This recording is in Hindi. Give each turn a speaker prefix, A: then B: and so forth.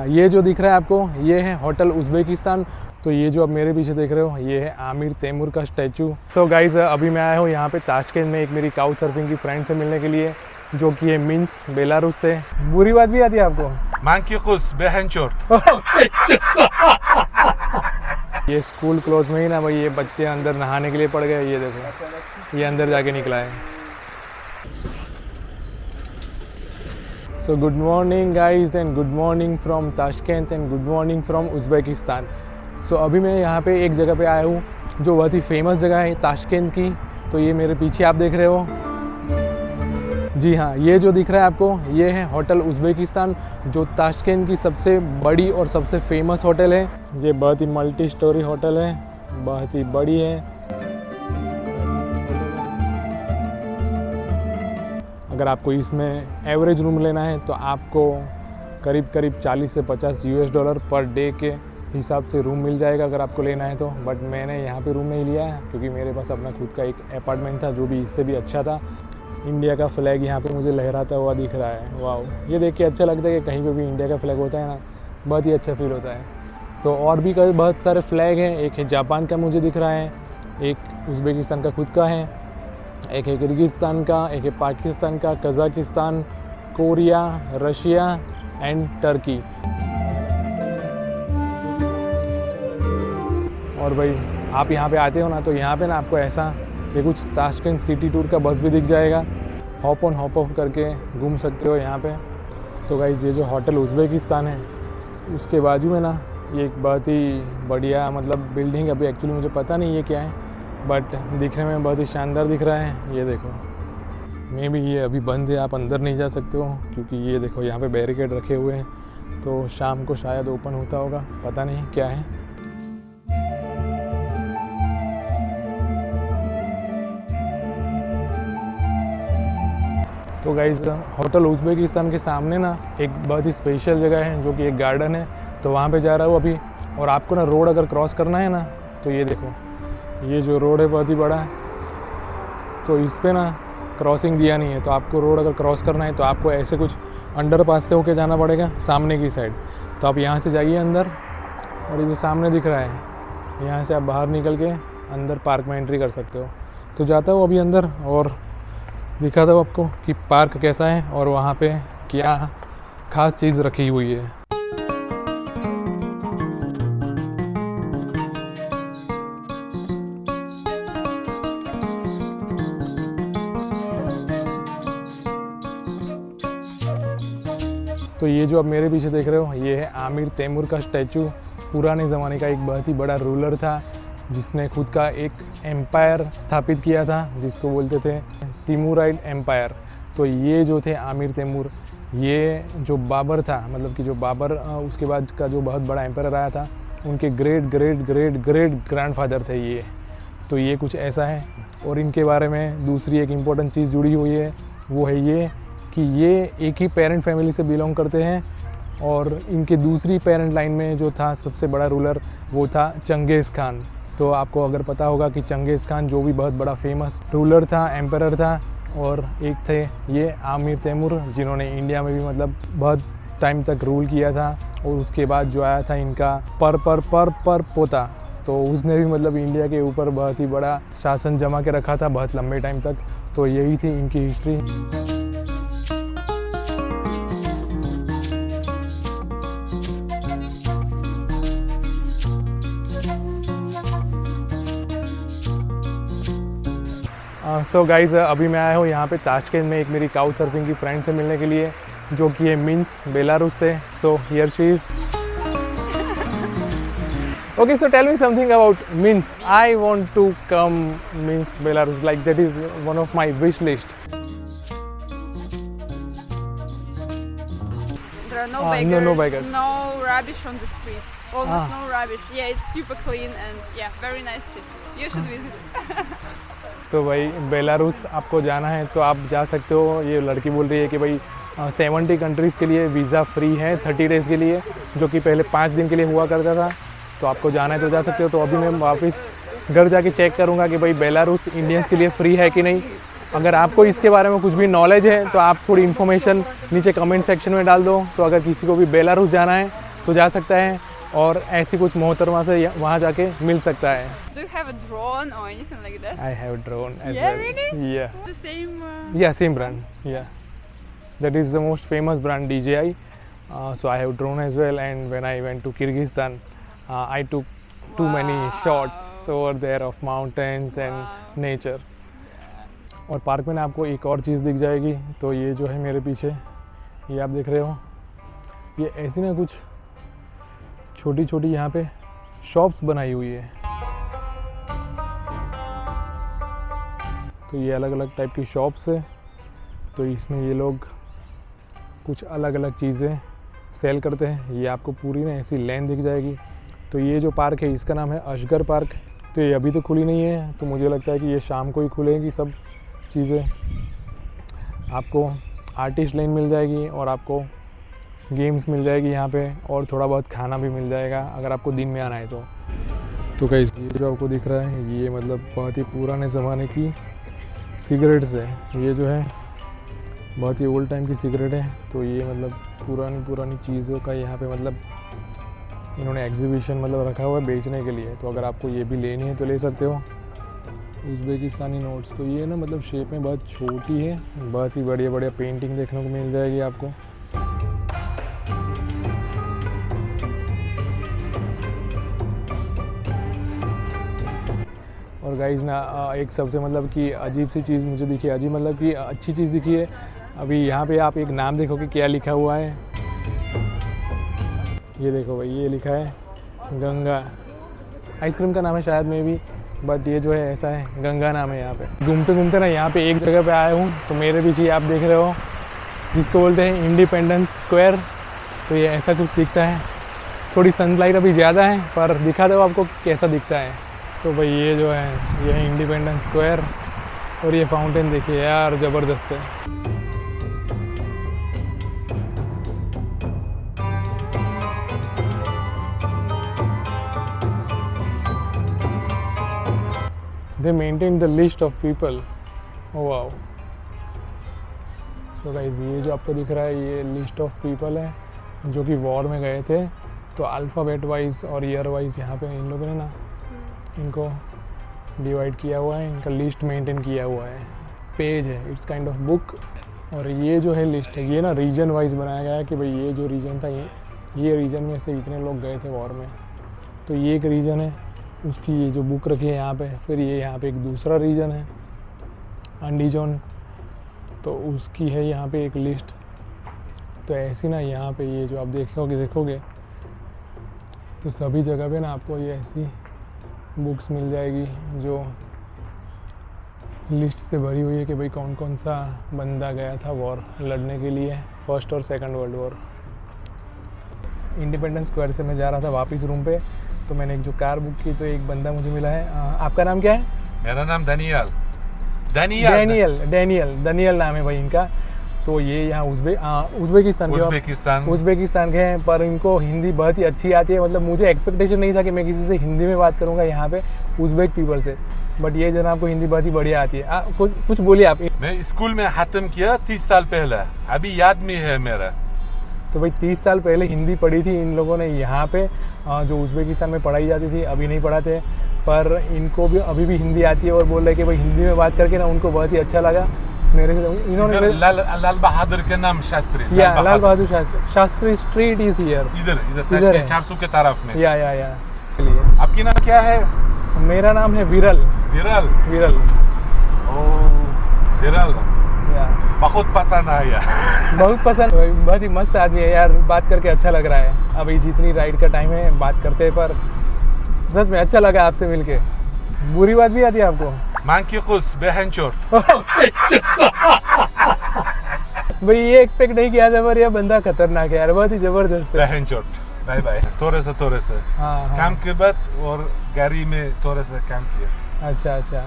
A: ये जो दिख रहा है आपको, ये है होटल उज़्बेकिस्तान। तो ये जो आप मेरे पीछे देख रहे हो, ये है आमिर तैमूर का स्टैचू। सो गाइज, अभी मैं आया हूँ यहाँ पे ताशकेंट में एक मेरी काउच सर्फिंग की फ्रेंड से मिलने के लिए, जो कि है मिन्स बेलारूस से। बुरी बात भी आती है आपको? ये स्कूल क्लोज में ही ना भाई, ये बच्चे अंदर नहाने के लिए पड़ गए। ये देखो, ये अंदर जाके निकला है। So good morning guys and good morning from Tashkent and good morning from Uzbekistan। So अभी मैं यहाँ पे एक जगह पे आया हूँ जो बहुत ही फेमस जगह है ताशकेंट की। तो ये मेरे पीछे आप देख रहे हो, जी हाँ, ये जो दिख रहा है आपको, ये है होटल उज़्बेकिस्तान, जो ताशकेंट की सबसे बड़ी और सबसे फेमस होटल है। ये बहुत ही मल्टी स्टोरी होटल है, बहुत ही बड़ी है। अगर आपको इसमें एवरेज रूम लेना है तो आपको करीब 40 से 50 $US पर डे के हिसाब से रूम मिल जाएगा अगर आपको लेना है तो। बट मैंने यहाँ पे रूम नहीं लिया है क्योंकि मेरे पास अपना खुद का एक अपार्टमेंट था जो भी इससे भी अच्छा था। इंडिया का फ्लैग यहाँ पे मुझे लहराता हुआ दिख रहा है। वाह, ये देख के अच्छा लगता है कि कहीं पे भी इंडिया का फ्लैग होता है ना, बहुत ही अच्छा फील होता है। तो और भी बहुत सारे फ्लैग हैं। एक है जापान का मुझे दिख रहा है, एक उज़्बेकिस्तान का खुद का है, एक है किर्गिस्तान का, एक है पाकिस्तान का, Kazakhstan, Korea, Russia and Turkey. और भाई आप यहाँ पे आते हो ना, तो यहाँ पे ना आपको ऐसा ये कुछ ताशकेंट सिटी टूर का बस भी दिख जाएगा। हॉप ऑन हॉप ऑफ करके घूम सकते हो यहाँ पे। तो गाइज़, ये जो होटल उज़्बेकिस्तान है उसके बाजू में ना ये एक बहुत ही बढ़िया मतलब बिल्डिंग, अभी एक्चुअली मुझे पता नहीं ये क्या है बट दिखने में बहुत ही शानदार दिख रहा है। ये देखो, मे भी ये अभी बंद है, आप अंदर नहीं जा सकते हो क्योंकि ये देखो यहाँ पे बैरिकेड रखे हुए हैं। तो शाम को शायद ओपन होता होगा, पता नहीं क्या है। तो गाइस, होटल उज़्बेकिस्तान के सामने ना एक बहुत ही स्पेशल जगह है जो कि एक गार्डन है। तो वहाँ पे जा रहा हूँ अभी। और आपको ना रोड अगर क्रॉस करना है ना, तो ये देखो, ये जो रोड है बहुत ही बड़ा है, तो इस पे ना क्रॉसिंग दिया नहीं है। तो आपको रोड अगर क्रॉस करना है तो आपको ऐसे कुछ अंडरपास से होके जाना पड़ेगा सामने की साइड। तो आप यहाँ से जाइए अंदर, और ये जो सामने दिख रहा है यहाँ से आप बाहर निकल के अंदर पार्क में एंट्री कर सकते हो। तो जाता हूँ अभी अंदर और दिखाता हूँ आपको कि पार्क कैसा है और वहाँ पे क्या ख़ास चीज़ रखी हुई है। तो ये जो आप मेरे पीछे देख रहे हो, ये है आमिर तैमूर का स्टैचू। पुराने ज़माने का एक बहुत ही बड़ा रूलर था जिसने खुद का एक एम्पायर स्थापित किया था जिसको बोलते थे तिमूराइड एम्पायर। तो ये जो थे आमिर तैमूर, ये जो बाबर था, मतलब कि जो बाबर उसके बाद का जो बहुत बड़ा एम्पायर आया था, उनके great great great great grandfather थे ये। तो ये कुछ ऐसा है। और इनके बारे में दूसरी एक इम्पोर्टेंट चीज़ जुड़ी हुई है, वो है ये कि ये एक ही पेरेंट फैमिली से बिलोंग करते हैं। और इनके दूसरी पेरेंट लाइन में जो था सबसे बड़ा रूलर, वो था चंगेज़ खान। तो आपको अगर पता होगा कि चंगेज़ खान जो भी बहुत बड़ा फेमस रूलर था, एम्परर था। और एक थे ये आमिर तैमूर, जिन्होंने इंडिया में भी मतलब बहुत टाइम तक रूल किया था। और उसके बाद जो आया था इनका पर पोता, तो उसने भी मतलब इंडिया के ऊपर बहुत ही बड़ा शासन जमा के रखा था बहुत लंबे टाइम तक। तो यही थी इनकी हिस्ट्री। सो गाइज़, अभी मैं आया हूँ यहाँ पे ताशकेंट में एक मेरी काउच सर्फिंग की फ्रेंड से मिलने के लिए, जो कि है मिन्स बेलारूस से। So here she is. Okay, so tell me something about Minsk. I want to come Minsk Belarus, like that is one of my wish list.
B: There are no beggars,
A: no beggars.
B: no rubbish on the streets. Almost no rubbish. Yeah, it's super clean and yeah, very nice city. You should visit it.
A: तो भाई बेलारूस आपको जाना है तो आप जा सकते हो। ये लड़की बोल रही है कि भाई 70 कंट्रीज़ के लिए वीज़ा फ्री है 30 डेज़ के लिए, जो कि पहले 5 दिन के लिए हुआ करता था। तो आपको जाना है तो जा सकते हो। तो अभी मैं वापस घर जाके चेक करूँगा कि भाई बेलारूस इंडियंस के लिए फ्री है कि नहीं। अगर आपको इसके बारे में कुछ भी नॉलेज है तो आप थोड़ी इन्फॉर्मेशन नीचे कमेंट सेक्शन में डाल दो। तो अगर किसी को भी बेलारूस जाना है तो जा सकता है और ऐसी कुछ मोहतरमा से वहाँ जाके मिल सकता है।
B: Do you have a drone or anything like that?
A: I have drone as
B: Yeah,
A: well.
B: really?
A: Yeah.
B: The same.
A: Yeah, same brand. Yeah, that is the most famous brand DJI. So I have drone as well. And when I went to Kyrgyzstan, I took too many shots over there of mountains and nature. और पार्क में ना आपको एक और चीज़ दिख जाएगी। तो ये जो है मेरे पीछे, ये आप देख रहे हो, ये ऐसी ना कुछ छोटी छोटी यहाँ पे शॉप्स बनाई हुई है। तो ये अलग अलग टाइप की शॉप्स है। तो इसमें ये लोग कुछ अलग अलग चीज़ें सेल करते हैं। ये आपको पूरी ना ऐसी लेन दिख जाएगी। तो ये जो पार्क है इसका नाम है अजगर पार्क। तो ये अभी तो खुली नहीं है, तो मुझे लगता है कि ये शाम को ही खुलेगी सब चीज़ें। आपको आर्टिस्ट लाइन मिल जाएगी और आपको गेम्स मिल जाएगी यहाँ पे, और थोड़ा बहुत खाना भी मिल जाएगा अगर आपको दिन में आना है तो। तो गाइस ये जो आपको दिख रहा है ये मतलब बहुत ही पुराने ज़माने की सिगरेट्स है। ये जो है बहुत ही ओल्ड टाइम की सिगरेट है। तो ये मतलब पुरानी चीज़ों का यहाँ पे मतलब इन्होंने एग्जीबिशन मतलब रखा हुआ है बेचने के लिए। तो अगर आपको ये भी लेनी है तो ले सकते हो। उज़्बेकिस्तानी नोट्स, तो ये ना मतलब शेप में बहुत छोटी है, बहुत ही बढ़िया बढ़िया पेंटिंग देखने को मिल जाएगी आपको। और गाइस ना एक सबसे मतलब कि अजीब सी चीज़ मुझे दिखी, अजीब मतलब कि अच्छी चीज़ दिखी है। अभी यहाँ पे आप एक नाम देखोगे क्या लिखा हुआ है, ये देखो भाई, ये लिखा है गंगा। आइसक्रीम का नाम है शायद में भी, बट ये जो है ऐसा है, गंगा नाम है यहाँ पे। घूमते घूमते ना यहाँ पे एक जगह पे आया हूँ। तो मेरे पीछे आप देख रहे हो जिसको बोलते हैं इंडिपेंडेंस स्क्वायर। तो ये ऐसा कुछ दिखता है। थोड़ी सनलाइट अभी ज़्यादा है पर दिखा दो आपको कैसा दिखता है। तो भाई ये जो है ये है इंडिपेंडेंस स्क्वायर। और ये फाउंटेन देखिए यार, ज़बरदस्त है। They maintain the list of people. Oh wow. So guys ये जो आपको दिख रहा है ये लिस्ट ऑफ पीपल है जो कि वॉर में गए थे। तो अल्फ़ाबेट वाइज और ईयर वाइज यहाँ पे इन लोगों ने ना इनको डिवाइड किया हुआ है, इनका लिस्ट मेंटेन किया हुआ है। पेज है, इट्स काइंड ऑफ बुक। और ये जो है लिस्ट है, ये ना रीजन वाइज बनाया गया है कि भाई ये जो रीजन था ये रीजन में से इतने लोग गए थे वॉर में। तो ये एक रीजन है, उसकी ये जो बुक रखी है यहाँ पे। फिर ये यहाँ पे एक दूसरा रीजन है अंडीजोन, तो उसकी है यहाँ पे एक लिस्ट। तो ऐसी ना यहाँ पे ये जो आप देखोगे तो सभी जगह पे ना आपको ये ऐसी बुक्स मिल जाएगी जो लिस्ट से भरी हुई है कि भाई कौन कौन सा बंदा गया था वॉर लड़ने के लिए, फर्स्ट और second world war. Independence square से मैं जा रहा था वापस रूम पे। तो मैंने एक जो कार बुक की तो एक बंदा मुझे मिला है। आपका नाम क्या है?
C: मेरा नाम दनियल
A: नाम है भाई इनका। तो ये यहाँ उज़्बेकिस्तान के हैं, पर इनको हिंदी बहुत ही अच्छी आती है। मतलब मुझे एक्सपेक्टेशन नहीं था कि मैं किसी से हिंदी में बात करूँगा यहाँ पे उज़्बेक पीपल से, बट ये जनाब को हिंदी बहुत ही बढ़िया आती है। कुछ बोलिए आप।
C: मैं स्कूल में खत्म किया 30 साल पहले, अभी याद में है मेरा।
A: तो भाई 30 साल पहले हिंदी पढ़ी थी इन लोगों ने यहाँ पे, जो उज़्बेकिस्तान में पढ़ाई जाती थी, अभी नहीं पढ़ाते, पर इनको भी अभी भी हिंदी आती है। और बोल रहे कि भाई हिंदी में बात करके ना उनको बहुत ही अच्छा लगा मेरे से। इन्होंने
C: लाल बहादुर के नाम Shastri,
A: Lal Bahadur Shastri street is here,
C: इधर 400 के तरफ में।
A: या
C: आपकी नाम क्या है?
A: मेरा नाम है विरल।
C: बहुत पसंद आया।
A: बहुत पसंद, बहुत ही मस्त आदमी है यार, बात करके अच्छा लग रहा है। अभी जितनी राइड का टाइम है बात करते हैं, पर सच में अच्छा लगा आपसे मिलके। बुरी बात भी आती है आपको? भाई ये एक्सपेक्ट नहीं किया था, पर यह बंदा खतरनाक है यार, बहुत ही जबरदस्त है।
C: Bye bye. थोड़े से
A: हाँ।
C: काम के बाद और गाड़ी में थोड़ा सा काम किया।
A: अच्छा।